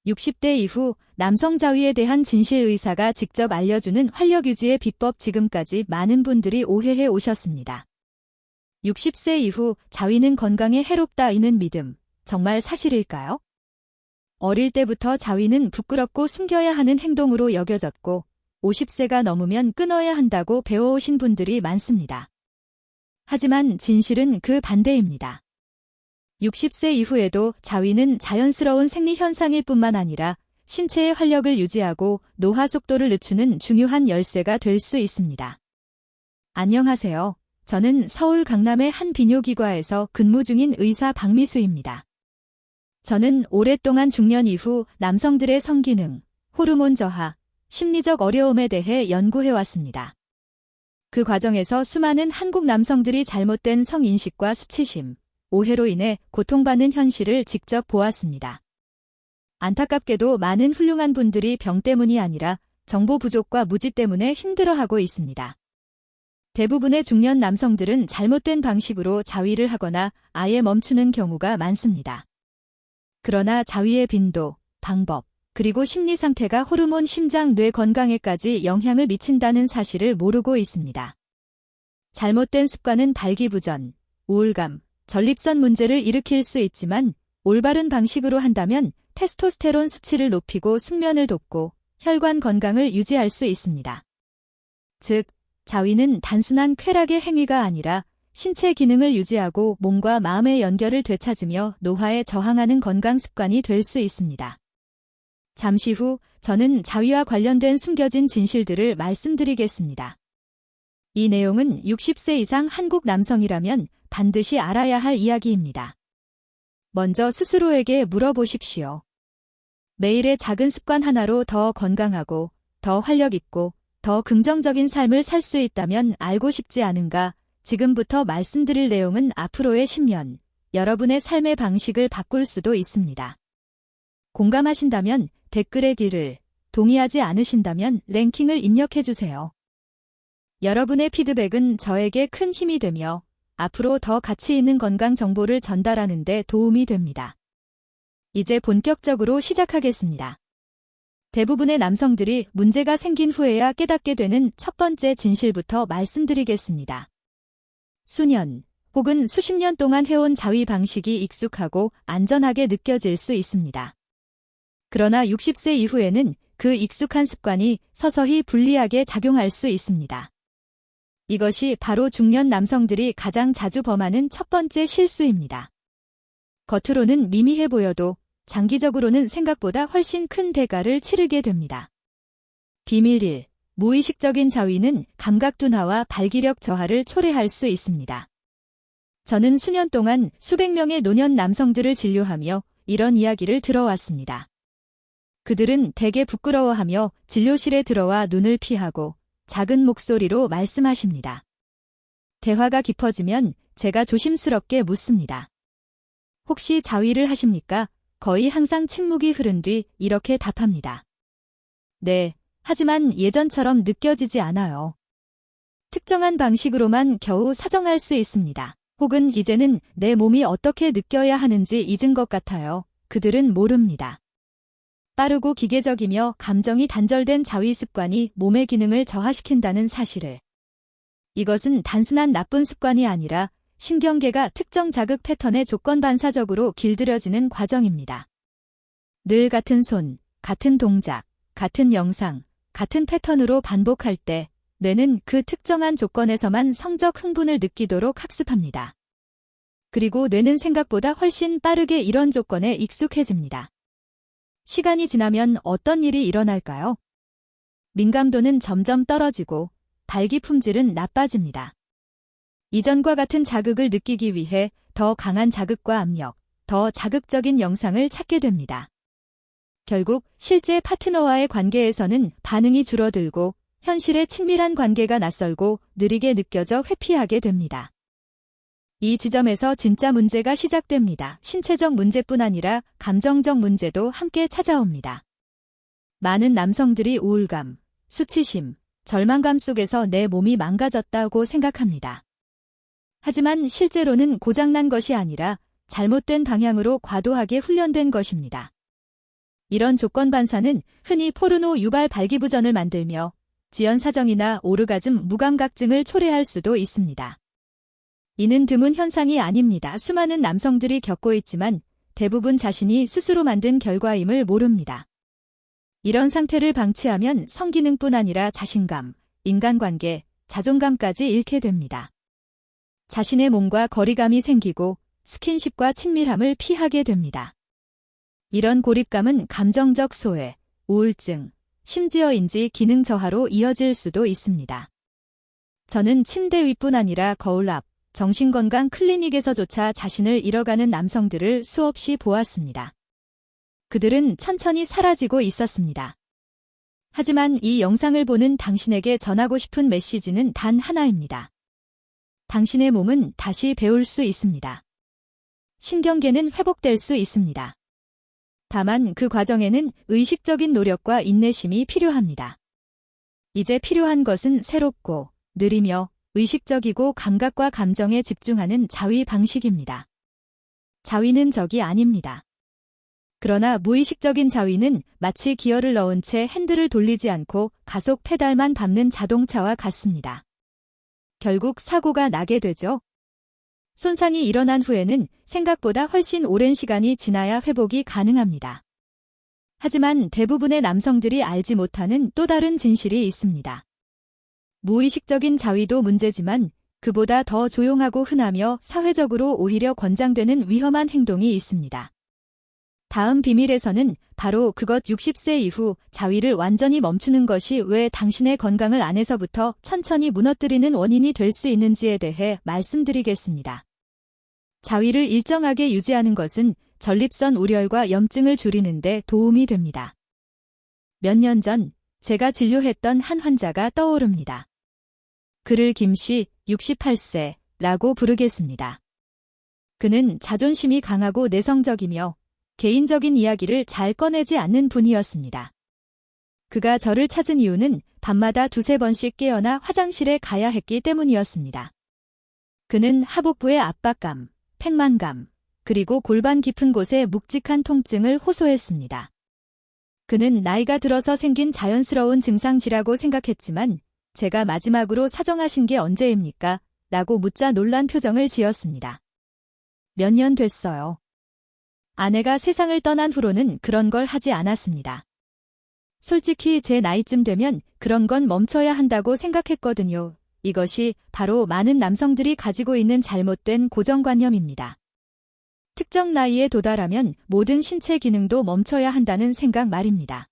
60대 이후 남성 자위에 대한 진실 의사가 직접 알려주는 활력 유지의 비법 지금까지 많은 분들이 오해해 오셨습니다. 60세 이후 자위는 건강에 해롭다이는 믿음, 정말 사실일까요? 어릴 때부터 자위는 부끄럽고 숨겨야 하는 행동으로 여겨졌고 50세가 넘으면 끊어야 한다고 배워오신 분들이 많습니다. 하지만 진실은 그 반대입니다. 60세 이후에도 자위는 자연스러운 생리 현상일 뿐만 아니라 신체의 활력을 유지하고 노화 속도를 늦추는 중요한 열쇠가 될 수 있습니다. 안녕하세요. 저는 서울 강남의 한 비뇨기과에서 근무 중인 의사 박미수입니다. 저는 오랫동안 중년 이후 남성들의 성기능, 호르몬 저하, 심리적 어려움에 대해 연구해왔습니다. 그 과정에서 수많은 한국 남성들이 잘못된 성인식과 수치심, 오해로 인해 고통받는 현실을 직접 보았습니다. 안타깝게도 많은 훌륭한 분들이 병 때문이 아니라 정보 부족과 무지 때문에 힘들어하고 있습니다. 대부분의 중년 남성들은 잘못된 방식으로 자위를 하거나 아예 멈추는 경우가 많습니다. 그러나 자위의 빈도, 방법, 그리고 심리 상태가 호르몬, 심장, 뇌 건강에까지 영향을 미친다는 사실을 모르고 있습니다. 잘못된 습관은 발기부전, 우울감, 전립선 문제를 일으킬 수 있지만 올바른 방식으로 한다면 테스토스테론 수치를 높이고 숙면을 돕고 혈관 건강을 유지할 수 있습니다. 즉, 자위는 단순한 쾌락의 행위가 아니라 신체 기능을 유지하고 몸과 마음의 연결을 되찾으며 노화에 저항하는 건강 습관이 될 수 있습니다. 잠시 후 저는 자위와 관련된 숨겨진 진실들을 말씀드리겠습니다. 이 내용은 60세 이상 한국 남성이라면 반드시 알아야 할 이야기입니다. 먼저 스스로에게 물어보십시오. 매일의 작은 습관 하나로 더 건강하고, 더 활력 있고, 더 긍정적인 삶을 살 수 있다면 알고 싶지 않은가? 지금부터 말씀드릴 내용은 앞으로의 10년, 여러분의 삶의 방식을 바꿀 수도 있습니다. 공감하신다면 댓글에 기를, 동의하지 않으신다면 랭킹을 입력해주세요. 여러분의 피드백은 저에게 큰 힘이 되며 앞으로 더 가치 있는 건강 정보를 전달하는 데 도움이 됩니다. 이제 본격적으로 시작하겠습니다. 대부분의 남성들이 문제가 생긴 후에야 깨닫게 되는 첫 번째 진실부터 말씀드리겠습니다. 수년 혹은 수십 년 동안 해온 자위 방식이 익숙하고 안전하게 느껴질 수 있습니다. 그러나 60세 이후에는 그 익숙한 습관이 서서히 불리하게 작용할 수 있습니다. 이것이 바로 중년 남성들이 가장 자주 범하는 첫 번째 실수입니다. 겉으로는 미미해 보여도 장기적으로는 생각보다 훨씬 큰 대가를 치르게 됩니다. 비밀 1. 무의식적인 자위는 감각 둔화와 발기력 저하를 초래할 수 있습니다. 저는 수년 동안 수백 명의 노년 남성들을 진료하며 이런 이야기를 들어왔습니다. 그들은 대개 부끄러워하며 진료실에 들어와 눈을 피하고 작은 목소리로 말씀하십니다. 대화가 깊어지면 제가 조심스럽게 묻습니다. 혹시 자위를 하십니까? 거의 항상 침묵이 흐른 뒤 이렇게 답합니다. 네, 하지만 예전처럼 느껴지지 않아요. 특정한 방식으로만 겨우 사정할 수 있습니다. 혹은 이제는 내 몸이 어떻게 느껴야 하는지 잊은 것 같아요. 그들은 모릅니다. 빠르고 기계적이며 감정이 단절된 자위 습관이 몸의 기능을 저하시킨다는 사실을. 이것은 단순한 나쁜 습관이 아니라 신경계가 특정 자극 패턴에 조건 반사적으로 길들여지는 과정입니다. 늘 같은 손, 같은 동작, 같은 영상, 같은 패턴으로 반복할 때 뇌는 그 특정한 조건에서만 성적 흥분을 느끼도록 학습합니다. 그리고 뇌는 생각보다 훨씬 빠르게 이런 조건에 익숙해집니다. 시간이 지나면 어떤 일이 일어날까요? 민감도는 점점 떨어지고 발기 품질은 나빠집니다. 이전과 같은 자극을 느끼기 위해 더 강한 자극과 압력, 더 자극적인 영상을 찾게 됩니다. 결국 실제 파트너와의 관계에서는 반응이 줄어들고 현실의 친밀한 관계가 낯설고 느리게 느껴져 회피하게 됩니다. 이 지점에서 진짜 문제가 시작됩니다. 신체적 문제뿐 아니라 감정적 문제도 함께 찾아옵니다. 많은 남성들이 우울감, 수치심, 절망감 속에서 내 몸이 망가졌다고 생각합니다. 하지만 실제로는 고장난 것이 아니라 잘못된 방향으로 과도하게 훈련된 것입니다. 이런 조건 반사는 흔히 포르노 유발 발기부전을 만들며 지연 사정이나 오르가즘 무감각증을 초래할 수도 있습니다. 이는 드문 현상이 아닙니다. 수많은 남성들이 겪고 있지만 대부분 자신이 스스로 만든 결과임을 모릅니다. 이런 상태를 방치하면 성기능뿐 아니라 자신감, 인간관계, 자존감까지 잃게 됩니다. 자신의 몸과 거리감이 생기고 스킨십과 친밀함을 피하게 됩니다. 이런 고립감은 감정적 소외, 우울증, 심지어 인지 기능 저하로 이어질 수도 있습니다. 저는 침대 위뿐 아니라 거울 앞, 정신건강 클리닉에서조차 자신을 잃어가는 남성들을 수없이 보았습니다. 그들은 천천히 사라지고 있었습니다. 하지만 이 영상을 보는 당신에게 전하고 싶은 메시지는 단 하나입니다. 당신의 몸은 다시 배울 수 있습니다. 신경계는 회복될 수 있습니다. 다만 그 과정에는 의식적인 노력과 인내심이 필요합니다. 이제 필요한 것은 새롭고 느리며 의식적이고 감각과 감정에 집중하는 자위 방식입니다. 자위는 적이 아닙니다. 그러나 무의식적인 자위는 마치 기어를 넣은 채 핸들을 돌리지 않고 가속 페달만 밟는 자동차와 같습니다. 결국 사고가 나게 되죠. 손상이 일어난 후에는 생각보다 훨씬 오랜 시간이 지나야 회복이 가능합니다. 하지만 대부분의 남성들이 알지 못하는 또 다른 진실이 있습니다. 무의식적인 자위도 문제지만 그보다 더 조용하고 흔하며 사회적으로 오히려 권장되는 위험한 행동이 있습니다. 다음 비밀에서는 바로 그것 60세 이후 자위를 완전히 멈추는 것이 왜 당신의 건강을 안에서부터 천천히 무너뜨리는 원인이 될 수 있는지에 대해 말씀드리겠습니다. 자위를 일정하게 유지하는 것은 전립선 우려과 염증을 줄이는 데 도움이 됩니다. 몇 년 전 제가 진료했던 한 환자가 떠오릅니다. 그를 김씨 68세라고 부르겠습니다. 그는 자존심이 강하고 내성적이며 개인적인 이야기를 잘 꺼내지 않는 분이었습니다. 그가 저를 찾은 이유는 밤마다 두세 번씩 깨어나 화장실에 가야 했기 때문이었습니다. 그는 하복부의 압박감, 팽만감, 그리고 골반 깊은 곳에 묵직한 통증을 호소했습니다. 그는 나이가 들어서 생긴 자연스러운 증상지라고 생각했지만 제가 마지막으로 사정하신 게 언제입니까? 라고 묻자 놀란 표정을 지었습니다. 몇 년 됐어요. 아내가 세상을 떠난 후로는 그런 걸 하지 않았습니다. 솔직히 제 나이쯤 되면 그런 건 멈춰야 한다고 생각했거든요. 이것이 바로 많은 남성들이 가지고 있는 잘못된 고정관념입니다. 특정 나이에 도달하면 모든 신체 기능도 멈춰야 한다는 생각 말입니다.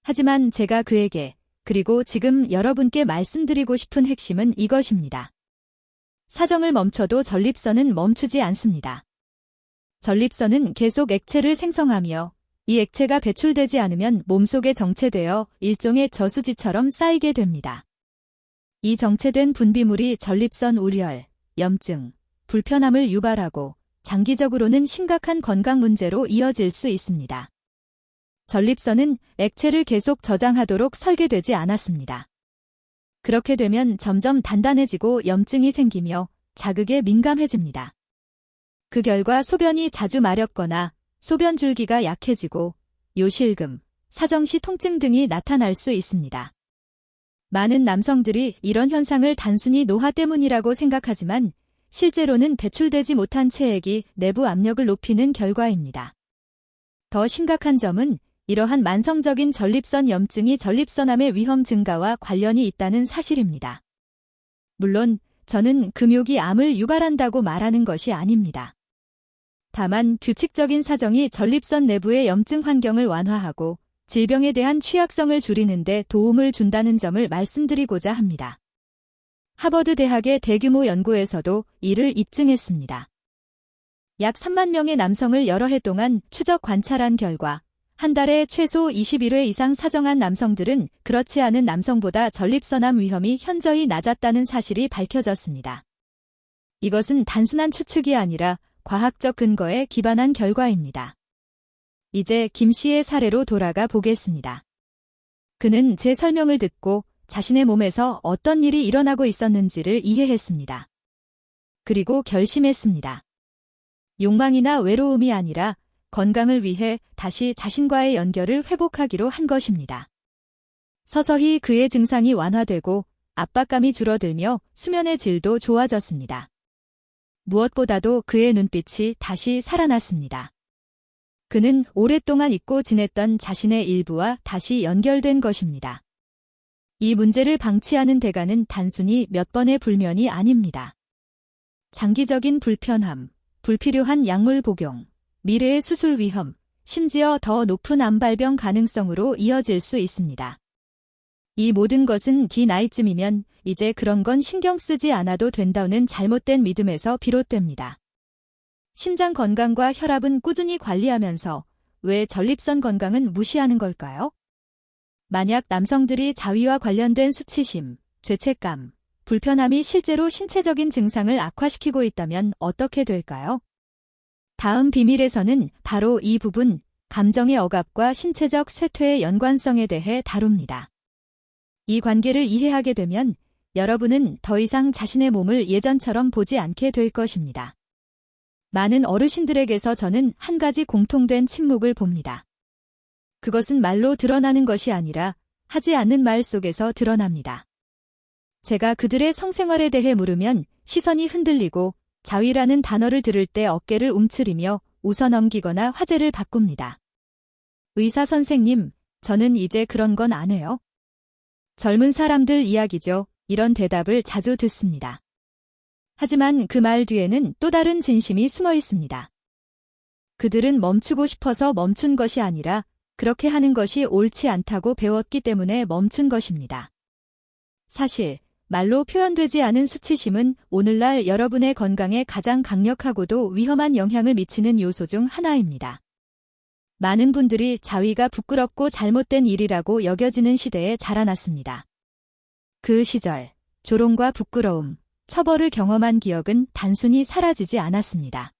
하지만 제가 그에게 그리고 지금 여러분께 말씀드리고 싶은 핵심은 이것입니다. 사정을 멈춰도 전립선은 멈추지 않습니다. 전립선은 계속 액체를 생성하며 이 액체가 배출되지 않으면 몸속에 정체되어 일종의 저수지처럼 쌓이게 됩니다. 이 정체된 분비물이 전립선 우열, 염증, 불편함을 유발하고 장기적으로는 심각한 건강 문제로 이어질 수 있습니다. 전립선은 액체를 계속 저장하도록 설계되지 않았습니다. 그렇게 되면 점점 단단해지고 염증이 생기며 자극에 민감해집니다. 그 결과 소변이 자주 마렵거나 소변 줄기가 약해지고 요실금, 사정시 통증 등이 나타날 수 있습니다. 많은 남성들이 이런 현상을 단순히 노화 때문이라고 생각하지만 실제로는 배출되지 못한 체액이 내부 압력을 높이는 결과입니다. 더 심각한 점은 이러한 만성적인 전립선 염증이 전립선암의 위험 증가와 관련이 있다는 사실입니다. 물론 저는 금욕이 암을 유발한다고 말하는 것이 아닙니다. 다만 규칙적인 사정이 전립선 내부의 염증 환경을 완화하고 질병에 대한 취약성을 줄이는 데 도움을 준다는 점을 말씀드리고자 합니다. 하버드 대학의 대규모 연구에서도 이를 입증했습니다. 약 3만 명의 남성을 여러 해 동안 추적 관찰한 결과 한 달에 최소 21회 이상 사정한 남성들은 그렇지 않은 남성보다 전립선암 위험이 현저히 낮았다는 사실이 밝혀졌습니다. 이것은 단순한 추측이 아니라 과학적 근거에 기반한 결과입니다. 이제 김 씨의 사례로 돌아가 보겠습니다. 그는 제 설명을 듣고 자신의 몸에서 어떤 일이 일어나고 있었는지를 이해했습니다. 그리고 결심했습니다. 욕망이나 외로움이 아니라 건강을 위해 다시 자신과의 연결을 회복하기로 한 것입니다. 서서히 그의 증상이 완화되고 압박감이 줄어들며 수면의 질도 좋아졌습니다. 무엇보다도 그의 눈빛이 다시 살아났습니다. 그는 오랫동안 잊고 지냈던 자신의 일부와 다시 연결된 것입니다. 이 문제를 방치하는 대가는 단순히 몇 번의 불면이 아닙니다. 장기적인 불편함, 불필요한 약물 복용, 미래의 수술 위험, 심지어 더 높은 암발병 가능성으로 이어질 수 있습니다. 이 모든 것은 네 나이쯤이면 이제 그런 건 신경 쓰지 않아도 된다는 잘못된 믿음에서 비롯됩니다. 심장 건강과 혈압은 꾸준히 관리하면서 왜 전립선 건강은 무시하는 걸까요? 만약 남성들이 자위와 관련된 수치심, 죄책감, 불편함이 실제로 신체적인 증상을 악화시키고 있다면 어떻게 될까요? 다음 비밀에서는 바로 이 부분, 감정의 억압과 신체적 쇠퇴의 연관성에 대해 다룹니다. 이 관계를 이해하게 되면 여러분은 더 이상 자신의 몸을 예전처럼 보지 않게 될 것입니다. 많은 어르신들에게서 저는 한 가지 공통된 침묵을 봅니다. 그것은 말로 드러나는 것이 아니라 하지 않는 말 속에서 드러납니다. 제가 그들의 성생활에 대해 물으면 시선이 흔들리고 자위라는 단어를 들을 때 어깨를 움츠리며 웃어넘기거나 화제를 바꿉니다. 의사 선생님, 저는 이제 그런 건 안 해요. 젊은 사람들 이야기죠. 이런 대답을 자주 듣습니다. 하지만 그 말 뒤에는 또 다른 진심이 숨어 있습니다. 그들은 멈추고 싶어서 멈춘 것이 아니라 그렇게 하는 것이 옳지 않다고 배웠기 때문에 멈춘 것입니다. 사실 말로 표현되지 않은 수치심은 오늘날 여러분의 건강에 가장 강력하고도 위험한 영향을 미치는 요소 중 하나입니다. 많은 분들이 자위가 부끄럽고 잘못된 일이라고 여겨지는 시대에 자라났습니다. 그 시절, 조롱과 부끄러움, 처벌을 경험한 기억은 단순히 사라지지 않았습니다.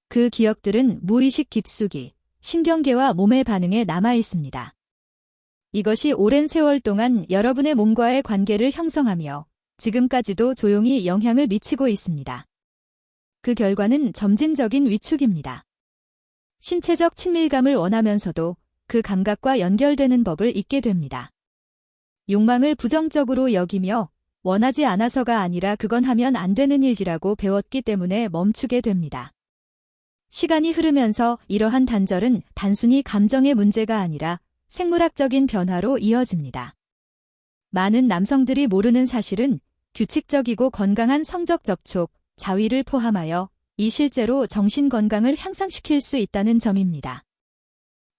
그 기억들은 무의식 깊숙이 신경계와 몸의 반응에 남아 있습니다. 이것이 오랜 세월 동안 여러분의 몸과의 관계를 형성하며 지금까지도 조용히 영향을 미치고 있습니다. 그 결과는 점진적인 위축입니다. 신체적 친밀감을 원하면서도 그 감각과 연결되는 법을 잊게 됩니다. 욕망을 부정적으로 여기며 원하지 않아서가 아니라 그건 하면 안 되는 일이라고 배웠기 때문에 멈추게 됩니다. 시간이 흐르면서 이러한 단절은 단순히 감정의 문제가 아니라 생물학적인 변화로 이어집니다. 많은 남성들이 모르는 사실은 규칙적이고 건강한 성적 접촉, 자위를 포함하여 이 실제로 정신 건강을 향상시킬 수 있다는 점입니다.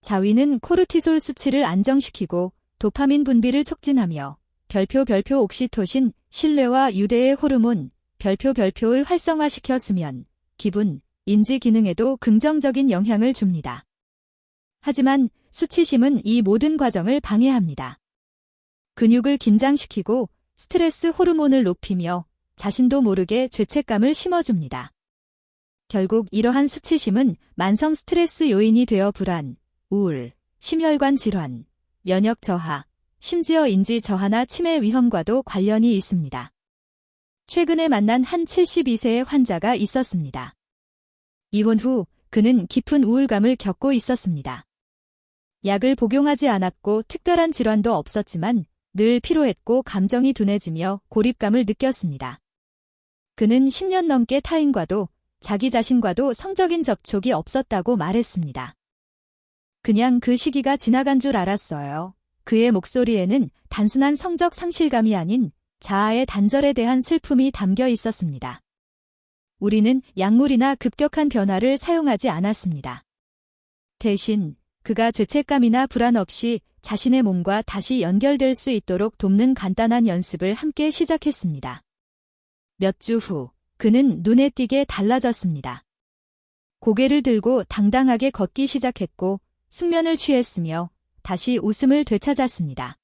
자위는 코르티솔 수치를 안정시키고 도파민 분비를 촉진하며 별표 옥시토신, 신뢰와 유대의 호르몬, 별표를 활성화시켜 수면, 기분, 인지 기능에도 긍정적인 영향을 줍니다. 하지만 수치심은 이 모든 과정을 방해합니다. 근육을 긴장시키고 스트레스 호르몬을 높이며 자신도 모르게 죄책감을 심어줍니다. 결국 이러한 수치심은 만성 스트레스 요인이 되어 불안, 우울, 심혈관 질환, 면역 저하, 심지어 인지 저하나 치매 위험과도 관련이 있습니다. 최근에 만난 한 72세의 환자가 있었습니다. 이혼 후 그는 깊은 우울감을 겪고 있었습니다. 약을 복용하지 않았고 특별한 질환도 없었지만 늘 피로했고 감정이 둔해지며 고립감을 느꼈습니다. 그는 10년 넘게 타인과도 자기 자신과도 성적인 접촉이 없었다고 말했습니다. 그냥 그 시기가 지나간 줄 알았어요. 그의 목소리에는 단순한 성적 상실감이 아닌 자아의 단절에 대한 슬픔이 담겨 있었습니다. 우리는 약물이나 급격한 변화를 사용하지 않았습니다. 대신 그가 죄책감이나 불안 없이 자신의 몸과 다시 연결될 수 있도록 돕는 간단한 연습을 함께 시작했습니다. 몇 주 후, 그는 눈에 띄게 달라졌습니다. 고개를 들고 당당하게 걷기 시작했고 숙면을 취했으며 다시 웃음을 되찾았습니다.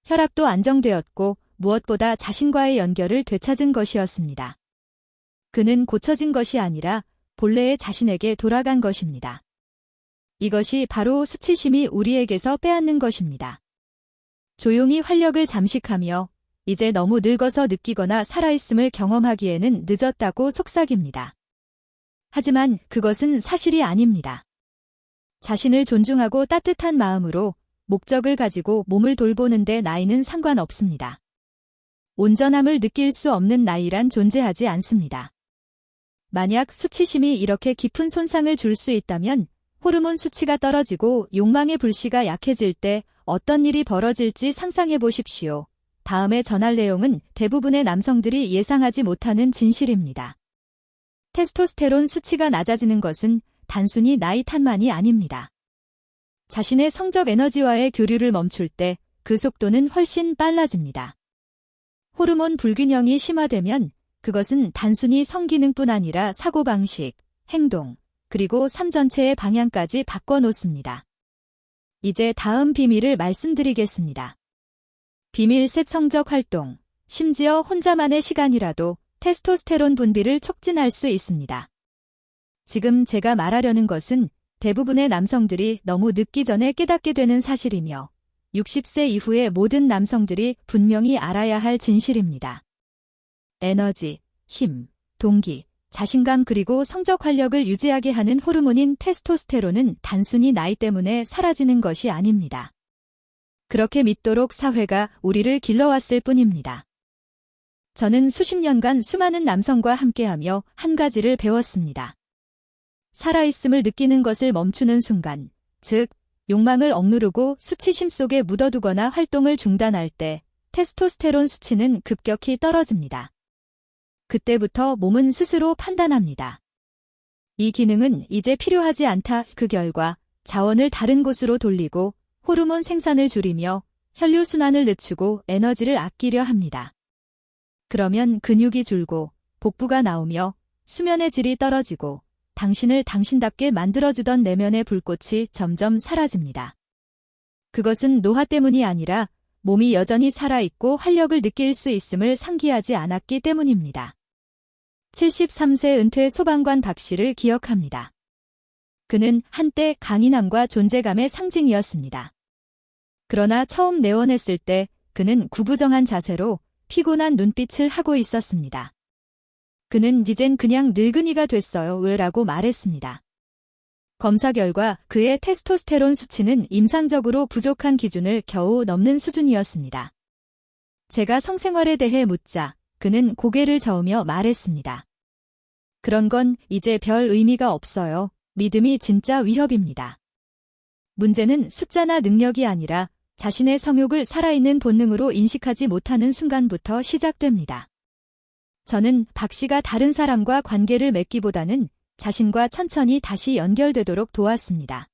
혈압도 안정되었고 무엇보다 자신과의 연결을 되찾은 것이었습니다. 그는 고쳐진 것이 아니라 본래의 자신에게 돌아간 것입니다. 이것이 바로 수치심이 우리에게서 빼앗는 것입니다. 조용히 활력을 잠식하며 이제 너무 늙어서 느끼거나 살아있음을 경험하기에는 늦었다고 속삭입니다. 하지만 그것은 사실이 아닙니다. 자신을 존중하고 따뜻한 마음으로 목적을 가지고 몸을 돌보는데 나이는 상관없습니다. 온전함을 느낄 수 없는 나이란 존재하지 않습니다. 만약 수치심이 이렇게 깊은 손상을 줄 수 있다면 호르몬 수치가 떨어지고 욕망의 불씨가 약해질 때 어떤 일이 벌어질지 상상해 보십시오. 다음에 전할 내용은 대부분의 남성들이 예상하지 못하는 진실입니다. 테스토스테론 수치가 낮아지는 것은 단순히 나이 탓만이 아닙니다. 자신의 성적 에너지와의 교류를 멈출 때 그 속도는 훨씬 빨라집니다. 호르몬 불균형이 심화되면 그것은 단순히 성기능뿐 아니라 사고방식, 행동, 그리고 삶 전체의 방향까지 바꿔놓습니다. 이제 다음 비밀을 말씀드리겠습니다. 비밀 셋 성적 활동, 심지어 혼자만의 시간이라도 테스토스테론 분비를 촉진할 수 있습니다. 지금 제가 말하려는 것은 대부분의 남성들이 너무 늦기 전에 깨닫게 되는 사실이며 60세 이후의 모든 남성들이 분명히 알아야 할 진실입니다. 에너지, 힘, 동기, 자신감 그리고 성적 활력을 유지하게 하는 호르몬인 테스토스테론은 단순히 나이 때문에 사라지는 것이 아닙니다. 그렇게 믿도록 사회가 우리를 길러왔을 뿐입니다. 저는 수십 년간 수많은 남성과 함께하며 한 가지를 배웠습니다. 살아있음을 느끼는 것을 멈추는 순간, 즉 욕망을 억누르고 수치심 속에 묻어두거나 활동을 중단할 때 테스토스테론 수치는 급격히 떨어집니다. 그때부터 몸은 스스로 판단합니다. 이 기능은 이제 필요하지 않다. 그 결과 자원을 다른 곳으로 돌리고 호르몬 생산을 줄이며 혈류순환을 늦추고 에너지를 아끼려 합니다. 그러면 근육이 줄고 복부가 나오며 수면의 질이 떨어지고 당신을 당신답게 만들어주던 내면의 불꽃이 점점 사라집니다. 그것은 노화 때문이 아니라 몸이 여전히 살아있고 활력을 느낄 수 있음을 상기하지 않았기 때문입니다. 73세 은퇴 소방관 박 씨를 기억합니다. 그는 한때 강인함과 존재감의 상징이었습니다. 그러나 처음 내원했을 때 그는 구부정한 자세로 피곤한 눈빛을 하고 있었습니다. 그는 이젠 그냥 늙은이가 됐어요. 왜라고 말했습니다. 검사 결과 그의 테스토스테론 수치는 임상적으로 부족한 기준을 겨우 넘는 수준이었습니다. 제가 성생활에 대해 묻자 그는 고개를 저으며 말했습니다. 그런 건 이제 별 의미가 없어요. 믿음이 진짜 위협입니다. 문제는 숫자나 능력이 아니라 자신의 성욕을 살아있는 본능으로 인식하지 못하는 순간부터 시작됩니다. 저는 박 씨가 다른 사람과 관계를 맺기보다는 자신과 천천히 다시 연결되도록 도왔습니다.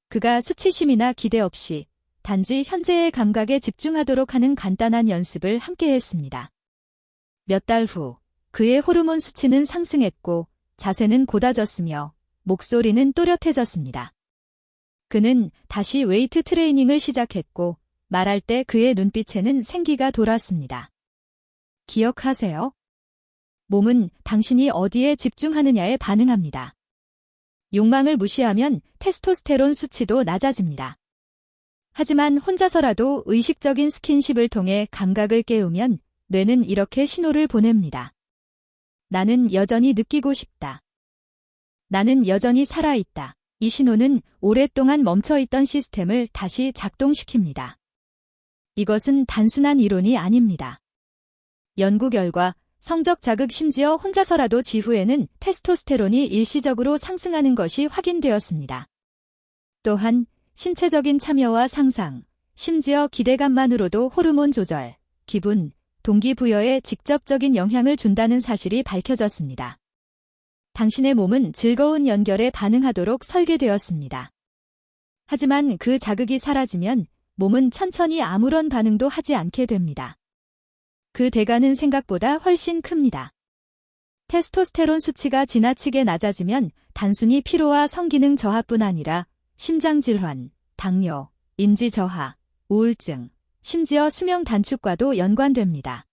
그가 수치심이나 기대 없이 단지 현재의 감각에 집중하도록 하는 간단한 연습을 함께 했습니다. 몇 달 후 그의 호르몬 수치는 상승했고 자세는 곧아졌으며 목소리는 또렷해졌습니다. 그는 다시 웨이트 트레이닝을 시작했고 말할 때 그의 눈빛에는 생기가 돌았습니다. 기억하세요? 몸은 당신이 어디에 집중하느냐에 반응합니다. 욕망을 무시하면 테스토스테론 수치도 낮아집니다. 하지만 혼자서라도 의식적인 스킨십을 통해 감각을 깨우면 뇌는 이렇게 신호를 보냅니다. 나는 여전히 느끼고 싶다. 나는 여전히 살아있다. 이 신호는 오랫동안 멈춰있던 시스템을 다시 작동시킵니다. 이것은 단순한 이론이 아닙니다. 연구 결과 성적 자극 심지어 혼자서라도 지후에는 테스토스테론이 일시적으로 상승하는 것이 확인되었습니다. 또한 신체적인 참여와 상상, 심지어 기대감만으로도 호르몬 조절, 기분, 동기부여에 직접적인 영향을 준다는 사실이 밝혀졌습니다. 당신의 몸은 즐거운 연결에 반응하도록 설계되었습니다. 하지만 그 자극이 사라지면 몸은 천천히 아무런 반응도 하지 않게 됩니다. 그 대가는 생각보다 훨씬 큽니다. 테스토스테론 수치가 지나치게 낮아지면 단순히 피로와 성기능 저하뿐 아니라 심장질환, 당뇨, 인지저하, 우울증, 심지어 수명 단축과도 연관됩니다.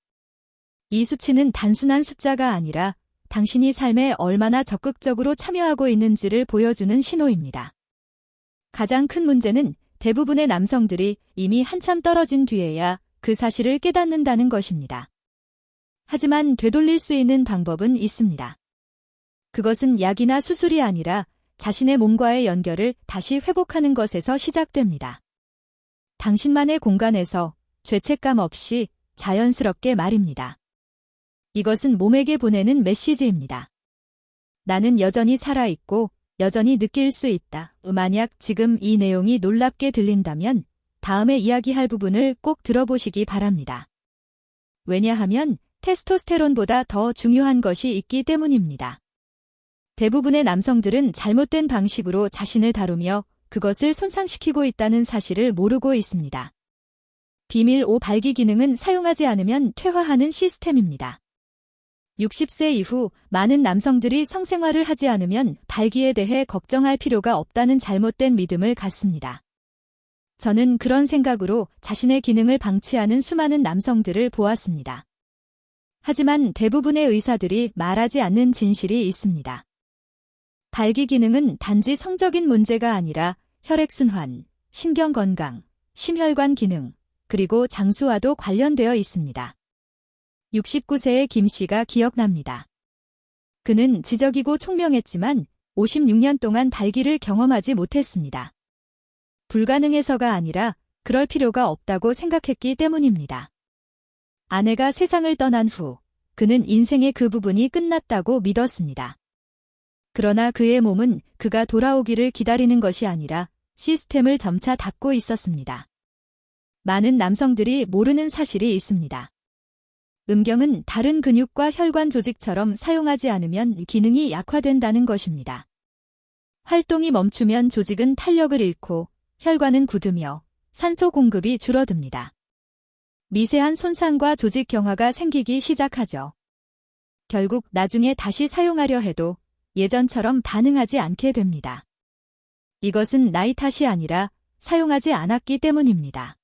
이 수치는 단순한 숫자가 아니라 당신이 삶에 얼마나 적극적으로 참여하고 있는지를 보여주는 신호입니다. 가장 큰 문제는 대부분의 남성들이 이미 한참 떨어진 뒤에야 그 사실을 깨닫는다는 것입니다. 하지만 되돌릴 수 있는 방법은 있습니다. 그것은 약이나 수술이 아니라 자신의 몸과의 연결을 다시 회복하는 것에서 시작됩니다. 당신만의 공간에서 죄책감 없이 자연스럽게 말입니다. 이것은 몸에게 보내는 메시지입니다. 나는 여전히 살아있고 여전히 느낄 수 있다. 만약 지금 이 내용이 놀랍게 들린다면 다음에 이야기할 부분을 꼭 들어보시기 바랍니다. 왜냐하면 테스토스테론보다 더 중요한 것이 있기 때문입니다. 대부분의 남성들은 잘못된 방식으로 자신을 다루며 그것을 손상시키고 있다는 사실을 모르고 있습니다. 비밀 5 발기 기능은 사용하지 않으면 퇴화하는 시스템입니다. 60세 이후 많은 남성들이 성생활을 하지 않으면 발기에 대해 걱정할 필요가 없다는 잘못된 믿음을 갖습니다. 저는 그런 생각으로 자신의 기능을 방치하는 수많은 남성들을 보았습니다. 하지만 대부분의 의사들이 말하지 않는 진실이 있습니다. 발기 기능은 단지 성적인 문제가 아니라 혈액순환, 신경건강, 심혈관 기능, 그리고 장수와도 관련되어 있습니다. 69세의 김 씨가 기억납니다. 그는 지적이고 총명했지만 56년 동안 발기를 경험하지 못했습니다. 불가능해서가 아니라 그럴 필요가 없다고 생각했기 때문입니다. 아내가 세상을 떠난 후 그는 인생의 그 부분이 끝났다고 믿었습니다. 그러나 그의 몸은 그가 돌아오기를 기다리는 것이 아니라 시스템을 점차 닫고 있었습니다. 많은 남성들이 모르는 사실이 있습니다. 음경은 다른 근육과 혈관 조직처럼 사용하지 않으면 기능이 약화된다는 것입니다. 활동이 멈추면 조직은 탄력을 잃고 혈관은 굳으며 산소 공급이 줄어듭니다. 미세한 손상과 조직 경화가 생기기 시작하죠. 결국 나중에 다시 사용하려 해도 예전처럼 반응하지 않게 됩니다. 이것은 나이 탓이 아니라 사용하지 않았기 때문입니다.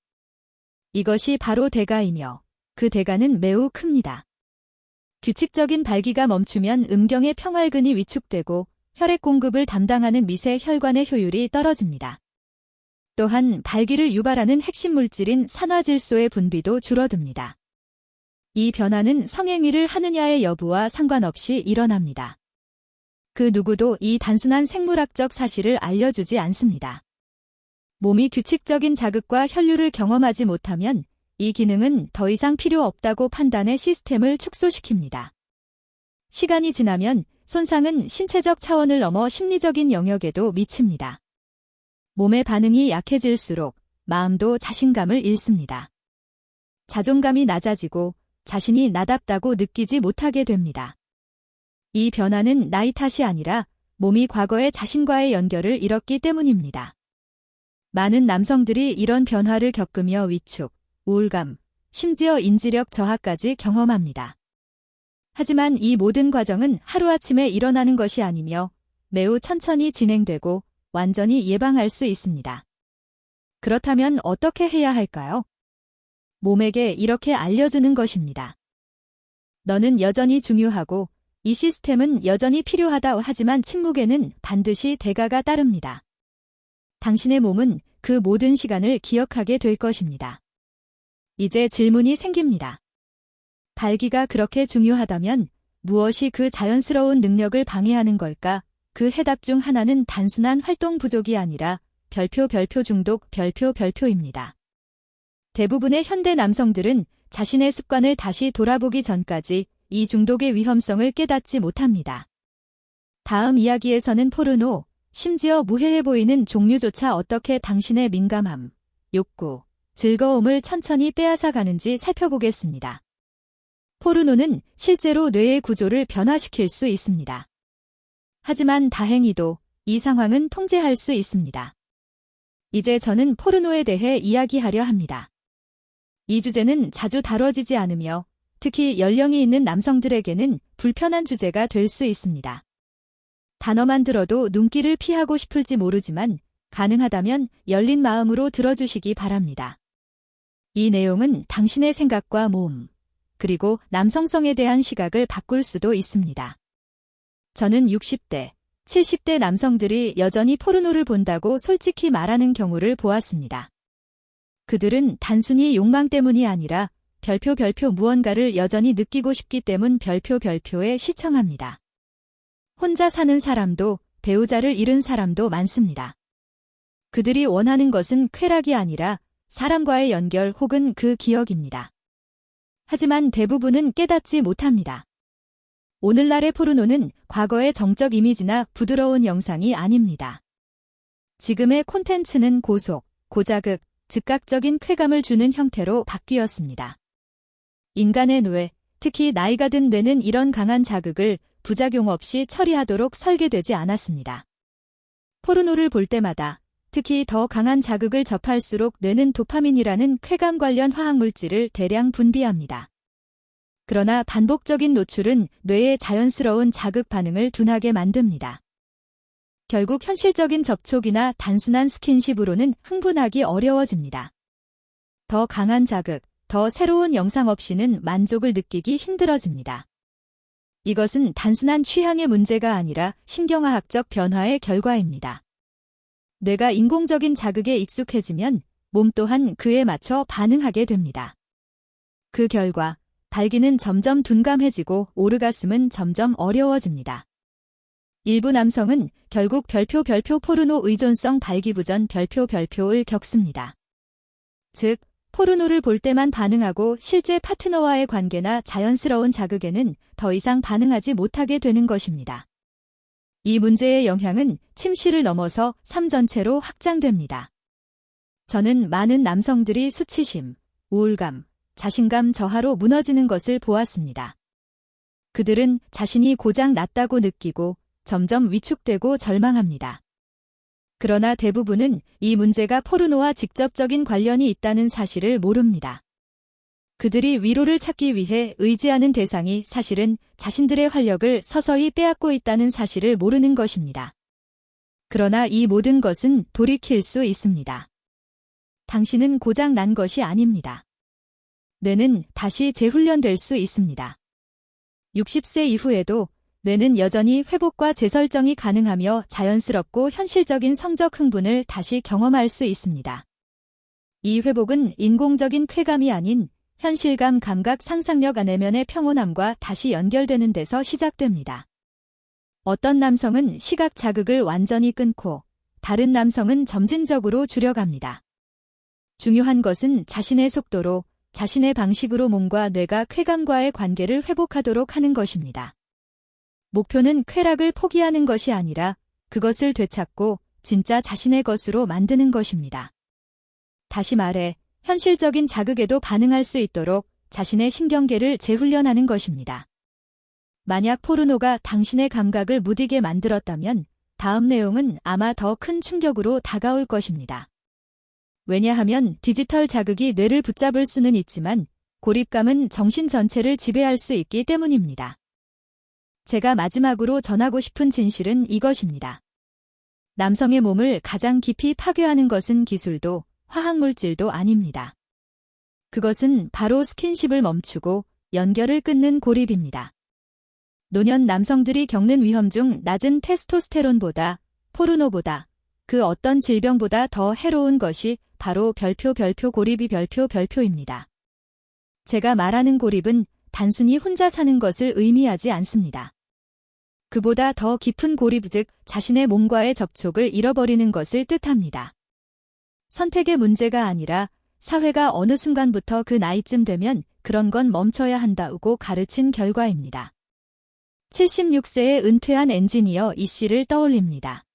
이것이 바로 대가이며 그 대가는 매우 큽니다. 규칙적인 발기가 멈추면 음경의 평활근이 위축되고 혈액 공급을 담당하는 미세 혈관의 효율이 떨어집니다. 또한 발기를 유발하는 핵심 물질인 산화질소의 분비도 줄어듭니다. 이 변화는 성행위를 하느냐의 여부와 상관없이 일어납니다. 그 누구도 이 단순한 생물학적 사실을 알려주지 않습니다. 몸이 규칙적인 자극과 혈류를 경험하지 못하면 이 기능은 더 이상 필요 없다고 판단해 시스템을 축소시킵니다. 시간이 지나면 손상은 신체적 차원을 넘어 심리적인 영역에도 미칩니다. 몸의 반응이 약해질수록 마음도 자신감을 잃습니다. 자존감이 낮아지고 자신이 나답다고 느끼지 못하게 됩니다. 이 변화는 나이 탓이 아니라 몸이 과거의 자신과의 연결을 잃었기 때문입니다. 많은 남성들이 이런 변화를 겪으며 위축, 우울감, 심지어 인지력 저하까지 경험합니다. 하지만 이 모든 과정은 하루아침에 일어나는 것이 아니며 매우 천천히 진행되고 완전히 예방할 수 있습니다. 그렇다면 어떻게 해야 할까요? 몸에게 이렇게 알려주는 것입니다. 너는 여전히 중요하고 이 시스템은 여전히 필요하다. 하지만 침묵에는 반드시 대가가 따릅니다. 당신의 몸은 그 모든 시간을 기억하게 될 것입니다. 이제 질문이 생깁니다. 발기가 그렇게 중요하다면 무엇이 그 자연스러운 능력을 방해하는 걸까? 그 해답 중 하나는 단순한 활동 부족이 아니라 별표 중독 별표입니다. 대부분의 현대 남성들은 자신의 습관을 다시 돌아보기 전까지 이 중독의 위험성을 깨닫지 못합니다. 다음 이야기에서는 포르노, 심지어 무해해 보이는 종류조차 어떻게 당신의 민감함, 욕구, 즐거움을 천천히 빼앗아 가는지 살펴보겠습니다. 포르노는 실제로 뇌의 구조를 변화시킬 수 있습니다. 하지만 다행히도 이 상황은 통제할 수 있습니다. 이제 저는 포르노에 대해 이야기하려 합니다. 이 주제는 자주 다뤄지지 않으며 특히 연령이 있는 남성들에게는 불편한 주제가 될 수 있습니다. 단어만 들어도 눈길을 피하고 싶을지 모르지만 가능하다면 열린 마음으로 들어주시기 바랍니다. 이 내용은 당신의 생각과 몸, 그리고 남성성에 대한 시각을 바꿀 수도 있습니다. 저는 60대, 70대 남성들이 여전히 포르노를 본다고 솔직히 말하는 경우를 보았습니다. 그들은 단순히 욕망 때문이 아니라 별표 무언가를 여전히 느끼고 싶기 때문 별표에 시청합니다. 혼자 사는 사람도 배우자를 잃은 사람도 많습니다. 그들이 원하는 것은 쾌락이 아니라 사람과의 연결 혹은 그 기억입니다. 하지만 대부분은 깨닫지 못합니다. 오늘날의 포르노는 과거의 정적 이미지나 부드러운 영상이 아닙니다. 지금의 콘텐츠는 고속, 고자극, 즉각적인 쾌감을 주는 형태로 바뀌었습니다. 인간의 뇌, 특히 나이가 든 뇌는 이런 강한 자극을 부작용 없이 처리하도록 설계되지 않았습니다. 포르노를 볼 때마다 특히 더 강한 자극을 접할수록 뇌는 도파민이라는 쾌감 관련 화학물질을 대량 분비합니다. 그러나 반복적인 노출은 뇌의 자연스러운 자극 반응을 둔하게 만듭니다. 결국 현실적인 접촉이나 단순한 스킨십으로는 흥분하기 어려워집니다. 더 강한 자극, 더 새로운 영상 없이는 만족을 느끼기 힘들어집니다. 이것은 단순한 취향의 문제가 아니라 신경화학적 변화의 결과입니다. 뇌가 인공적인 자극에 익숙해지면 몸 또한 그에 맞춰 반응하게 됩니다. 그 결과 발기는 점점 둔감해지고 오르가슴은 점점 어려워집니다. 일부 남성은 결국 별표 포르노 의존성 발기부전 별표를 겪습니다. 즉, 포르노를 볼 때만 반응하고 실제 파트너와의 관계나 자연스러운 자극에는 더 이상 반응하지 못하게 되는 것입니다. 이 문제의 영향은 침실을 넘어서 삶 전체로 확장됩니다. 저는 많은 남성들이 수치심, 우울감, 자신감 저하로 무너지는 것을 보았습니다. 그들은 자신이 고장 났다고 느끼고 점점 위축되고 절망합니다. 그러나 대부분은 이 문제가 포르노와 직접적인 관련이 있다는 사실을 모릅니다. 그들이 위로를 찾기 위해 의지하는 대상이 사실은 자신들의 활력을 서서히 빼앗고 있다는 사실을 모르는 것입니다. 그러나 이 모든 것은 돌이킬 수 있습니다. 당신은 고장 난 것이 아닙니다. 뇌는 다시 재훈련될 수 있습니다. 60세 이후에도 뇌는 여전히 회복과 재설정이 가능하며 자연스럽고 현실적인 성적 흥분을 다시 경험할 수 있습니다. 이 회복은 인공적인 쾌감이 아닌 현실감, 감각, 상상력, 내면의 평온함과 다시 연결되는 데서 시작됩니다. 어떤 남성은 시각 자극을 완전히 끊고 다른 남성은 점진적으로 줄여갑니다. 중요한 것은 자신의 속도로, 자신의 방식으로 몸과 뇌가 쾌감과의 관계를 회복하도록 하는 것입니다. 목표는 쾌락을 포기하는 것이 아니라 그것을 되찾고 진짜 자신의 것으로 만드는 것입니다. 다시 말해, 현실적인 자극에도 반응할 수 있도록 자신의 신경계를 재훈련하는 것입니다. 만약 포르노가 당신의 감각을 무디게 만들었다면 다음 내용은 아마 더 큰 충격으로 다가올 것입니다. 왜냐하면 디지털 자극이 뇌를 붙잡을 수는 있지만 고립감은 정신 전체를 지배할 수 있기 때문입니다. 제가 마지막으로 전하고 싶은 진실은 이것입니다. 남성의 몸을 가장 깊이 파괴하는 것은 기술도 화학물질도 아닙니다. 그것은 바로 스킨십을 멈추고 연결을 끊는 고립입니다. 노년 남성들이 겪는 위험 중 낮은 테스토스테론보다, 포르노보다, 그 어떤 질병보다 더 해로운 것이 바로 별표 고립이 별표입니다. 제가 말하는 고립은 단순히 혼자 사는 것을 의미하지 않습니다. 그보다 더 깊은 고립, 즉 자신의 몸과의 접촉을 잃어버리는 것을 뜻합니다. 선택의 문제가 아니라 사회가 어느 순간부터 그 나이쯤 되면 그런 건 멈춰야 한다고 가르친 결과입니다. 76세에 은퇴한 엔지니어 이 씨를 떠올립니다.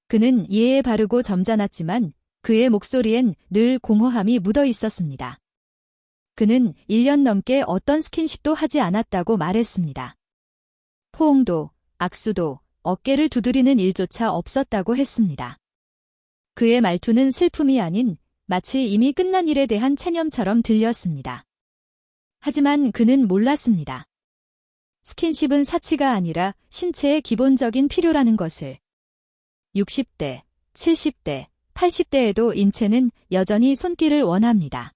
그는 예에 바르고 점잖았지만 그의 목소리엔 늘 공허함이 묻어 있었습니다. 그는 1년 넘게 어떤 스킨십도 하지 않았다고 말했습니다. 포옹도, 악수도, 어깨를 두드리는 일조차 없었다고 했습니다. 그의 말투는 슬픔이 아닌 마치 이미 끝난 일에 대한 체념처럼 들렸습니다. 하지만 그는 몰랐습니다. 스킨십은 사치가 아니라 신체의 기본적인 필요라는 것을. 60대, 70대, 80대에도 인체는 여전히 손길을 원합니다.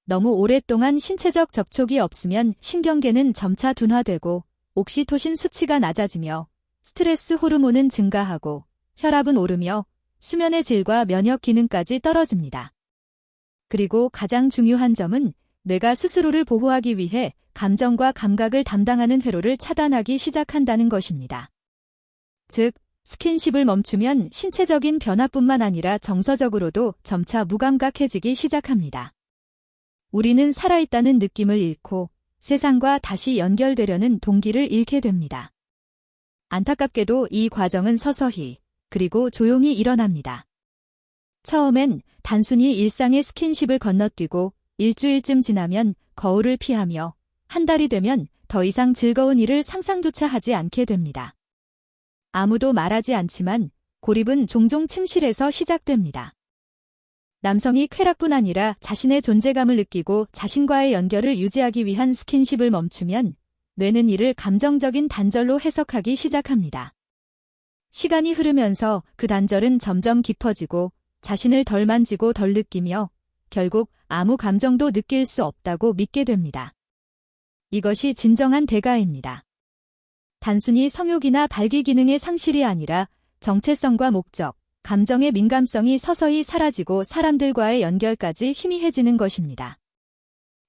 너무 오랫동안 신체적 접촉이 없으면 신경계는 점차 둔화되고 옥시토신 수치가 낮아지며 스트레스 호르몬은 증가하고 혈압은 오르며 수면의 질과 면역 기능까지 떨어집니다. 그리고 가장 중요한 점은 뇌가 스스로를 보호하기 위해 감정과 감각을 담당하는 회로를 차단하기 시작한다는 것입니다. 즉, 스킨십을 멈추면 신체적인 변화뿐만 아니라 정서적으로도 점차 무감각해지기 시작합니다. 우리는 살아있다는 느낌을 잃고 세상과 다시 연결되려는 동기를 잃게 됩니다. 안타깝게도 이 과정은 서서히 그리고 조용히 일어납니다. 처음엔 단순히 일상의 스킨십을 건너뛰고 일주일쯤 지나면 거울을 피하며 한 달이 되면 더 이상 즐거운 일을 상상조차 하지 않게 됩니다. 아무도 말하지 않지만 고립은 종종 침실에서 시작됩니다. 남성이 쾌락뿐 아니라 자신의 존재감을 느끼고 자신과의 연결을 유지하기 위한 스킨십을 멈추면 뇌는 이를 감정적인 단절로 해석하기 시작합니다. 시간이 흐르면서 그 단절은 점점 깊어지고 자신을 덜 만지고 덜 느끼며 결국 아무 감정도 느낄 수 없다고 믿게 됩니다. 이것이 진정한 대가입니다. 단순히 성욕이나 발기 기능의 상실이 아니라 정체성과 목적, 감정의 민감성이 서서히 사라지고 사람들과의 연결까지 희미해지는 것입니다.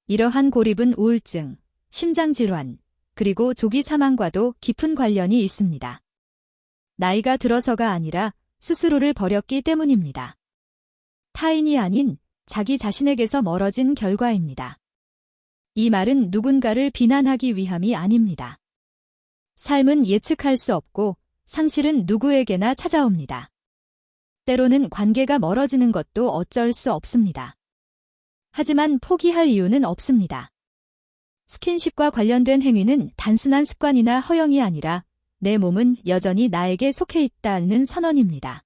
이러한 고립은 우울증, 심장질환, 그리고 조기 사망과도 깊은 관련이 있습니다. 나이가 들어서가 아니라 스스로를 버렸기 때문입니다. 타인이 아닌 자기 자신에게서 멀어진 결과입니다. 이 말은 누군가를 비난하기 위함이 아닙니다. 삶은 예측할 수 없고 상실은 누구에게나 찾아옵니다. 때로는 관계가 멀어지는 것도 어쩔 수 없습니다. 하지만 포기할 이유는 없습니다. 스킨십과 관련된 행위는 단순한 습관이나 허영이 아니라 내 몸은 여전히 나에게 속해 있다는 선언입니다.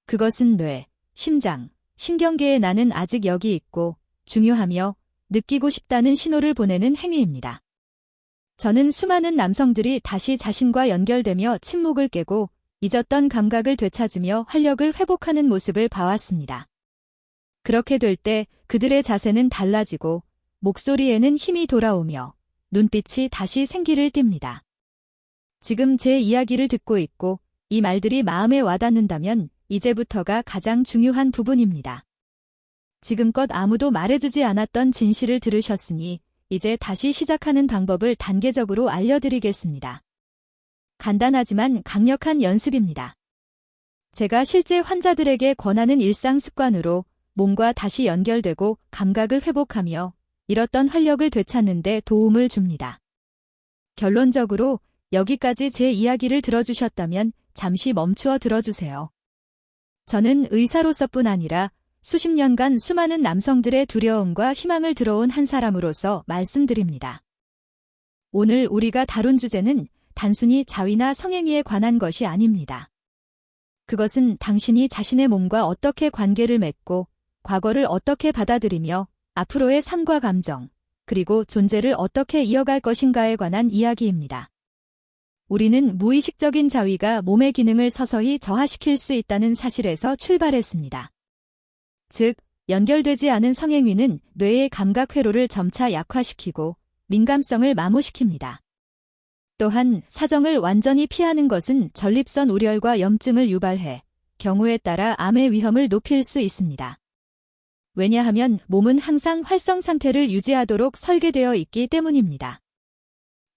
그것은 뇌, 심장, 신경계의 나는 아직 여기 있고 중요하며 느끼고 싶다는 신호를 보내는 행위입니다. 저는 수많은 남성들이 다시 자신과 연결되며 침묵을 깨고 잊었던 감각을 되찾으며 활력을 회복하는 모습을 봐왔습니다. 그렇게 될 때 그들의 자세는 달라지고 목소리에는 힘이 돌아오며 눈빛이 다시 생기를 띱니다. 지금 제 이야기를 듣고 있고 이 말들이 마음에 와닿는다면 이제부터가 가장 중요한 부분입니다. 지금껏 아무도 말해주지 않았던 진실을 들으셨으니 이제 다시 시작하는 방법을 단계적으로 알려드리겠습니다. 간단하지만 강력한 연습입니다. 제가 실제 환자들에게 권하는 일상 습관으로 몸과 다시 연결되고 감각을 회복하며 잃었던 활력을 되찾는 데 도움을 줍니다. 결론적으로 여기까지 제 이야기를 들어주셨다면 잠시 멈추어 들어주세요. 저는 의사로서뿐 아니라 수십 년간 수많은 남성들의 두려움과 희망을 들어온 한 사람으로서 말씀드립니다. 오늘 우리가 다룬 주제는 단순히 자위나 성행위에 관한 것이 아닙니다. 그것은 당신이 자신의 몸과 어떻게 관계를 맺고 과거를 어떻게 받아들이며 앞으로의 삶과 감정, 그리고 존재를 어떻게 이어갈 것인가에 관한 이야기입니다. 우리는 무의식적인 자위가 몸의 기능을 서서히 저하시킬 수 있다는 사실에서 출발했습니다. 즉, 연결되지 않은 성행위는 뇌의 감각 회로를 점차 약화시키고 민감성을 마모시킵니다. 또한 사정을 완전히 피하는 것은 전립선 우열과 염증을 유발해 경우에 따라 암의 위험을 높일 수 있습니다. 왜냐하면 몸은 항상 활성 상태를 유지하도록 설계되어 있기 때문입니다.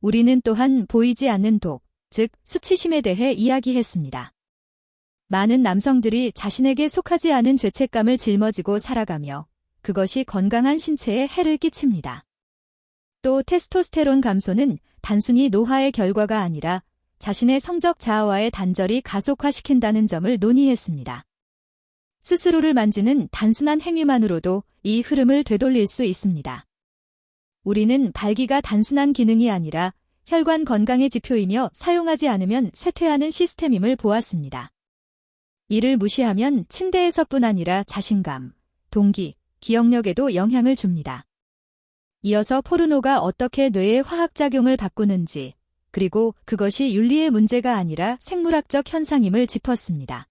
우리는 또한 보이지 않는 독, 즉 수치심에 대해 이야기했습니다. 많은 남성들이 자신에게 속하지 않은 죄책감을 짊어지고 살아가며 그것이 건강한 신체에 해를 끼칩니다. 또 테스토스테론 감소는 단순히 노화의 결과가 아니라 자신의 성적 자아와의 단절이 가속화시킨다는 점을 논의했습니다. 스스로를 만지는 단순한 행위만으로도 이 흐름을 되돌릴 수 있습니다. 우리는 발기가 단순한 기능이 아니라 혈관 건강의 지표이며 사용하지 않으면 쇠퇴하는 시스템임을 보았습니다. 이를 무시하면 침대에서뿐 아니라 자신감, 동기, 기억력에도 영향을 줍니다. 이어서 포르노가 어떻게 뇌의 화학작용을 바꾸는지, 그리고 그것이 윤리의 문제가 아니라 생물학적 현상임을 짚었습니다.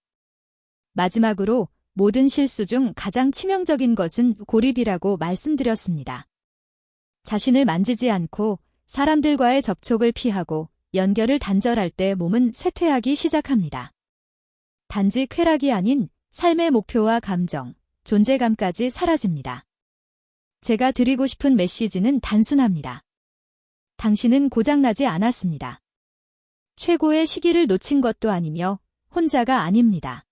마지막으로 모든 실수 중 가장 치명적인 것은 고립이라고 말씀드렸습니다. 자신을 만지지 않고 사람들과의 접촉을 피하고 연결을 단절할 때 몸은 쇠퇴하기 시작합니다. 단지 쾌락이 아닌 삶의 목표와 감정, 존재감까지 사라집니다. 제가 드리고 싶은 메시지는 단순합니다. 당신은 고장나지 않았습니다. 최고의 시기를 놓친 것도 아니며 혼자가 아닙니다.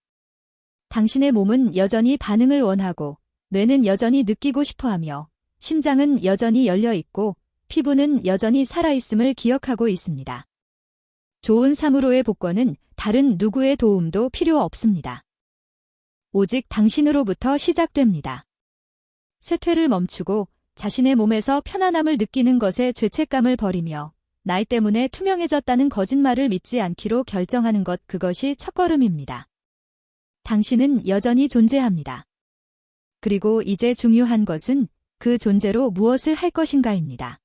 당신의 몸은 여전히 반응을 원하고, 뇌는 여전히 느끼고 싶어하며, 심장은 여전히 열려 있고, 피부는 여전히 살아있음을 기억하고 있습니다. 좋은 삶으로의 복권은 다른 누구의 도움도 필요 없습니다. 오직 당신으로부터 시작됩니다. 쇠퇴를 멈추고 자신의 몸에서 편안함을 느끼는 것에 죄책감을 버리며 나이 때문에 투명해졌다는 거짓말을 믿지 않기로 결정하는 것, 그것이 첫걸음입니다. 당신은 여전히 존재합니다. 그리고 이제 중요한 것은 그 존재로 무엇을 할 것인가입니다.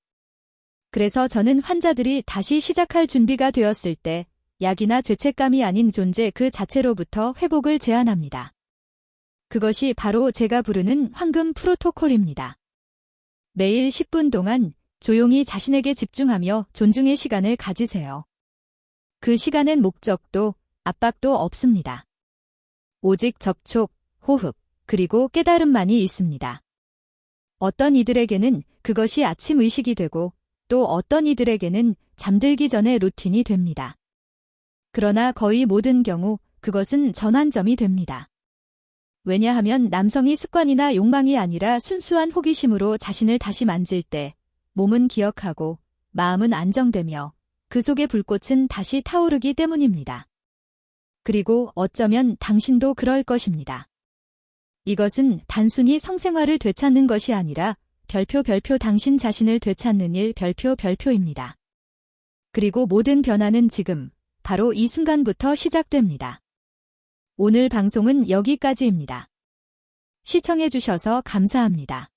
그래서 저는 환자들이 다시 시작할 준비가 되었을 때 약이나 죄책감이 아닌 존재 그 자체로부터 회복을 제안합니다. 그것이 바로 제가 부르는 황금 프로토콜입니다. 매일 10분 동안 조용히 자신에게 집중하며 존중의 시간을 가지세요. 그 시간엔 목적도 압박도 없습니다. 오직 접촉, 호흡, 그리고 깨달음만이 있습니다. 어떤 이들에게는 그것이 아침 의식이 되고 또 어떤 이들에게는 잠들기 전에 루틴이 됩니다. 그러나 거의 모든 경우 그것은 전환점이 됩니다. 왜냐하면 남성이 습관이나 욕망이 아니라 순수한 호기심으로 자신을 다시 만질 때 몸은 기억하고 마음은 안정되며 그 속의 불꽃은 다시 타오르기 때문입니다. 그리고 어쩌면 당신도 그럴 것입니다. 이것은 단순히 성생활을 되찾는 것이 아니라 별표 당신 자신을 되찾는 일 별표입니다. 그리고 모든 변화는 지금 바로 이 순간부터 시작됩니다. 오늘 방송은 여기까지입니다. 시청해주셔서 감사합니다.